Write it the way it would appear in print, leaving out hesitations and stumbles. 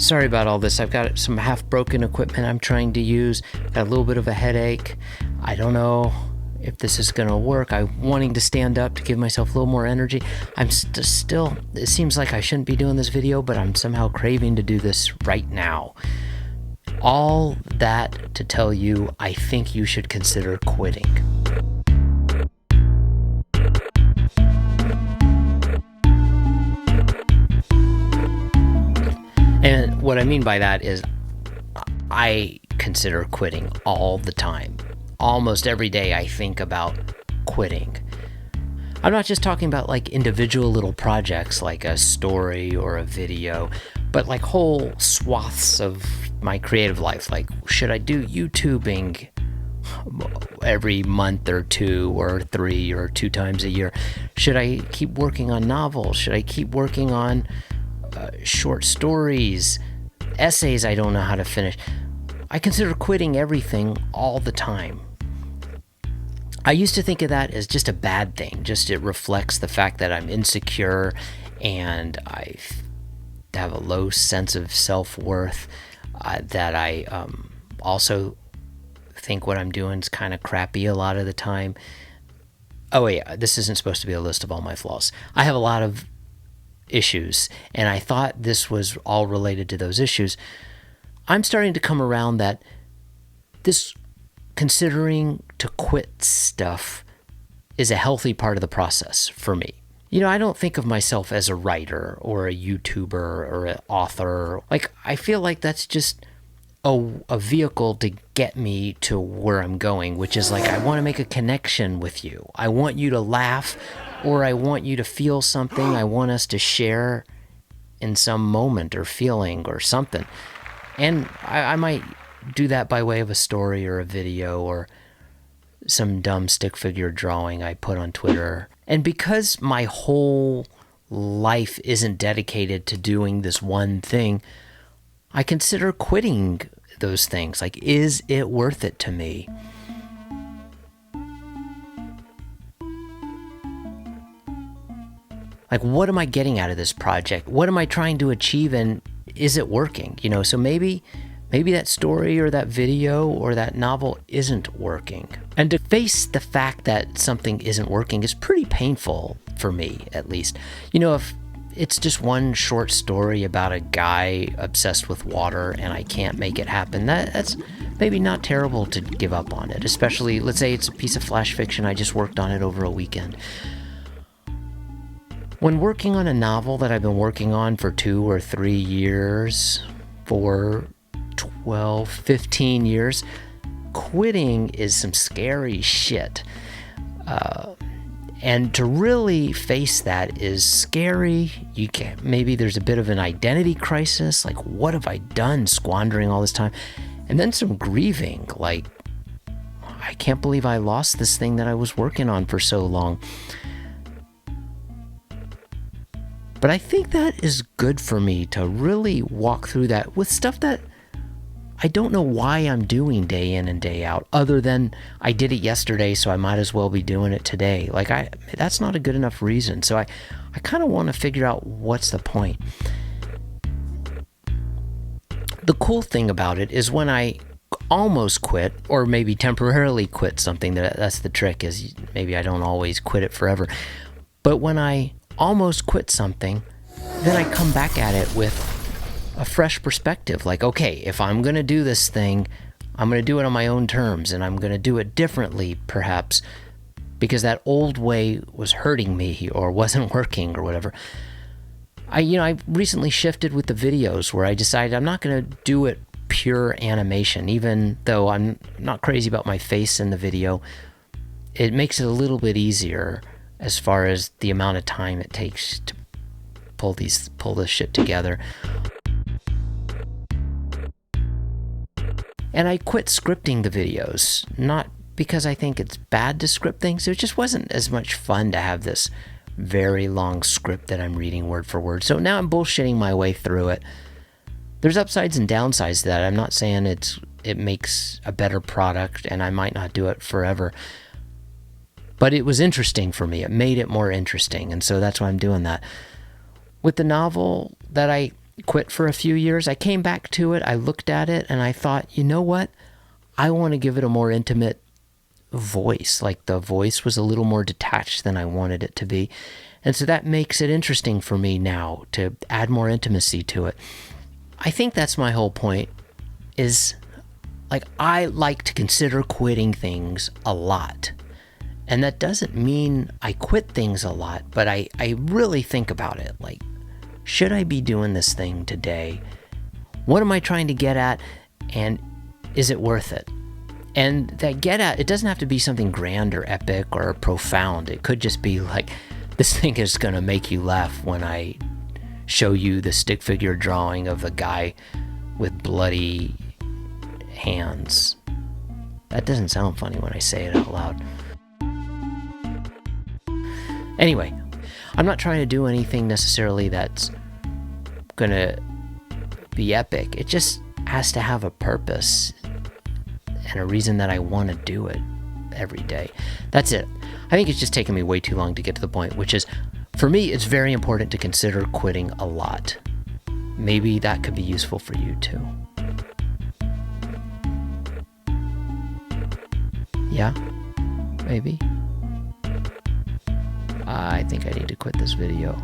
Sorry about all this. I've got some half-broken equipment I'm trying to use. Got a little bit of a headache. I don't know if this is going to work. I'm wanting to stand up to give myself a little more energy. I'm still, it seems like I shouldn't be doing this video, but I'm somehow craving to do this right now. All that to tell you, I think you should consider quitting. And what I mean by that is I consider quitting all the time. Almost every day I think about quitting. I'm not just talking about like individual little projects like a story or a video, but like whole swaths of my creative life. Like, should I do YouTubing every month or 2 or 3 or 2 times a year? Should I keep working on novels? Should I keep working on short stories, essays I don't know how to finish? I consider quitting everything all the time. I used to think of that as just a bad thing, just it reflects the fact that I'm insecure and I have a low sense of self-worth, that I also think what I'm doing is kind of crappy a lot of the time. Oh yeah, this isn't supposed to be a list of all my flaws. I have a lot of issues, and I thought this was all related to those issues. I'm starting to come around that this considering to quit stuff is a healthy part of the process for me. You know, I don't think of myself as a writer or a YouTuber or an author. Like, I feel like that's just a vehicle to get me to where I'm going, which is like, I want to make a connection with you. I want you to laugh, or I want you to feel something. I want us to share in some moment or feeling or something. And I might do that by way of a story or a video or some dumb stick figure drawing I put on Twitter. And because my whole life isn't dedicated to doing this one thing, I consider quitting those things. Like, is it worth it to me? Like, what am I getting out of this project? What am I trying to achieve, and is it working? You know, so maybe that story or that video or that novel isn't working. And to face the fact that something isn't working is pretty painful for me, at least. You know, if it's just one short story about a guy obsessed with water and I can't make it happen, that's maybe not terrible to give up on it. Especially, let's say it's a piece of flash fiction, I just worked on it over a weekend. When working on a novel that I've been working on for 2 or 3 years, for 12, 15 years, quitting is some scary shit. And to really face that is scary. Maybe there's a bit of an identity crisis, like, what have I done squandering all this time? And then some grieving, like, I can't believe I lost this thing that I was working on for so long. But I think that is good for me to really walk through that with stuff that I don't know why I'm doing day in and day out, other than I did it yesterday, so I might as well be doing it today. Like, that's not a good enough reason. So I kind of want to figure out what's the point. The cool thing about it is when I almost quit, or maybe temporarily quit something, that's the trick, is maybe I don't always quit it forever. But when I almost quit something, then I come back at it with a fresh perspective. Like, okay, if I'm going to do this thing, I'm going to do it on my own terms, and I'm going to do it differently, perhaps, because that old way was hurting me or wasn't working or whatever. I recently shifted with the videos where I decided I'm not going to do it pure animation, even though I'm not crazy about my face in the video. It makes it a little bit easier as far as the amount of time it takes to pull this shit together. And I quit scripting the videos, not because I think it's bad to script things. It just wasn't as much fun to have this very long script that I'm reading word for word. So now I'm bullshitting my way through it. There's upsides and downsides to that. I'm not saying it makes a better product, and I might not do it forever. But it was interesting for me. It made it more interesting, and so that's why I'm doing that. With the novel that I quit for a few years. I came back to it, I looked at it, and I thought, you know what? I want to give it a more intimate voice. Like the voice was a little more detached than I wanted it to be. And so that makes it interesting for me now to add more intimacy to it. I think that's my whole point, is like I like to consider quitting things a lot. And that doesn't mean I quit things a lot, but I really think about it. Like, should I be doing this thing today? What am I trying to get at? And is it worth it? And that get at, it doesn't have to be something grand or epic or profound. It could just be like, this thing is going to make you laugh when I show you the stick figure drawing of a guy with bloody hands. That doesn't sound funny when I say it out loud. Anyway, I'm not trying to do anything necessarily that's gonna be epic. It just has to have a purpose and a reason that I want to do it every day. That's it. I think it's just taken me way too long to get to the point, which is, for me, it's very important to consider quitting a lot. Maybe that could be useful for you too. Yeah? Maybe? I think I need to quit this video.